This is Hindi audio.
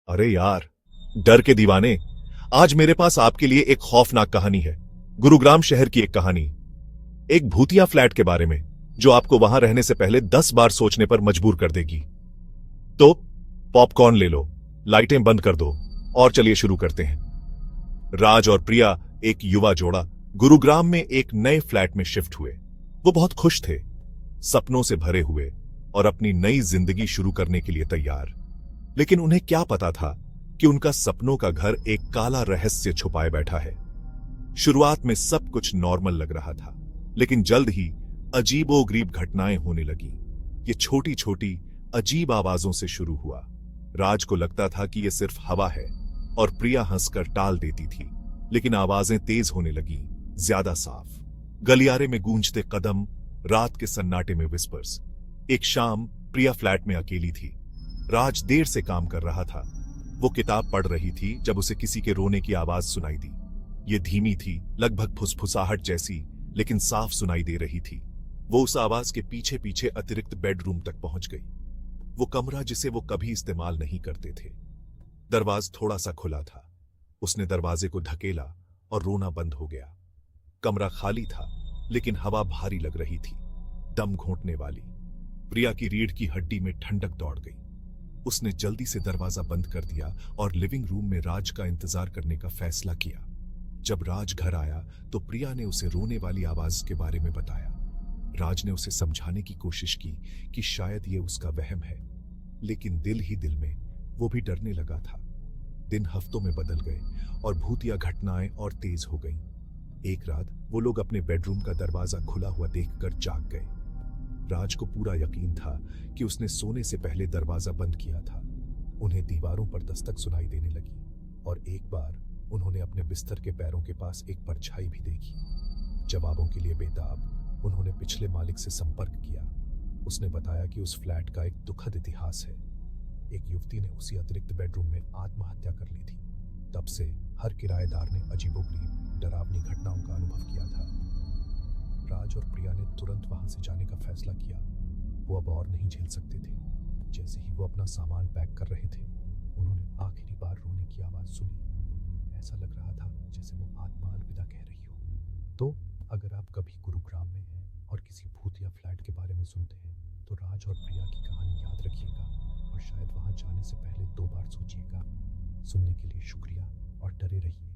अरे यार, डर के दीवाने, आज मेरे पास आपके लिए एक खौफनाक कहानी है। गुरुग्राम शहर की एक कहानी, एक भूतिया फ्लैट के बारे में, जो आपको वहां रहने से पहले 10 बार सोचने पर मजबूर कर देगी। तो पॉपकॉर्न ले लो, लाइटें बंद कर दो और चलिए शुरू करते हैं। राज और प्रिया, एक युवा जोड़ा, गुरुग्राम में एक नए फ्लैट में शिफ्ट हुए। वो बहुत खुश थे, सपनों से भरे हुए और अपनी नई जिंदगी शुरू करने के लिए तैयार। लेकिन उन्हें क्या पता था कि उनका सपनों का घर एक काला रहस्य छुपाए बैठा है। शुरुआत में सब कुछ नॉर्मल लग रहा था, लेकिन जल्द ही अजीबोगरीब घटनाएं होने लगी। ये छोटी छोटी अजीब आवाजों से शुरू हुआ। राज को लगता था कि यह सिर्फ हवा है और प्रिया हंसकर टाल देती थी, लेकिन आवाजें तेज होने लगी, ज्यादा साफ। गलियारे में गूंजते कदम, रात के सन्नाटे में विस्पर्स। एक शाम प्रिया फ्लैट में अकेली थी। राज देर से काम कर रहा था। वो किताब पढ़ रही थी जब उसे किसी के रोने की आवाज सुनाई दी। ये धीमी थी, लगभग फुसफुसाहट जैसी, लेकिन साफ सुनाई दे रही थी। वो उस आवाज के पीछे पीछे अतिरिक्त बेडरूम तक पहुंच गई, वो कमरा जिसे वो कभी इस्तेमाल नहीं करते थे। दरवाजा थोड़ा सा खुला था। उसने दरवाजे को धकेला और रोना बंद हो गया। कमरा खाली था, लेकिन हवा भारी लग रही थी, दम घोंटने वाली। प्रिया की रीढ़ की हड्डी में ठंडक दौड़ गई। उसने जल्दी से दरवाजा बंद कर दिया और लिविंग रूम में राज का इंतजार करने का फैसला किया। जब राज घर आया तो प्रिया ने उसे रोने वाली आवाज के बारे में बताया। राज ने उसे समझाने की कोशिश की कि शायद ये उसका वहम है, लेकिन दिल ही दिल में वो भी डरने लगा था। दिन हफ्तों में बदल गए और भूतिया घटनाएं और तेज हो गईं। एक रात वो लोग अपने बेडरूम का दरवाजा खुला हुआ देखकर जाग गए। राज को पूरा यकीन था कि उसने सोने से पहले दरवाजा बंद किया था। उन्हें दीवारों पर दस्तक सुनाई देने लगी और एक बार उन्होंने अपने बिस्तर के पैरों के पास एक परछाई भी देखी। जवाबों के लिए बेताब उन्होंने पिछले मालिक से संपर्क किया। उसने बताया कि उस फ्लैट का एक दुखद इतिहास है। एक युवती ने उसी अतिरिक्त बेडरूम में आत्महत्या कर ली थी। तब से हर किराएदार ने अजीबोगरीब डरावनी घटनाओं का अनुभव किया था। राज और प्रिया ने तुरंत वहां से जाने का फैसला किया। वो अब और नहीं झेल सकते थे। जैसे ही वो अपना सामान पैक कर रहे थे, उन्होंने आखिरी बार रोने की आवाज सुनी। ऐसा लग रहा था जैसे वो आत्मा अलविदा कह रही हो। तो अगर आप कभी गुरुग्राम में हैं और किसी भूत या फ्लैट के बारे में सुनते हैं, तो राज और प्रिया की कहानी याद रखिएगा और शायद वहां जाने से पहले 2 बार सोचिएगा। सुनने के लिए शुक्रिया और डरे रहिए।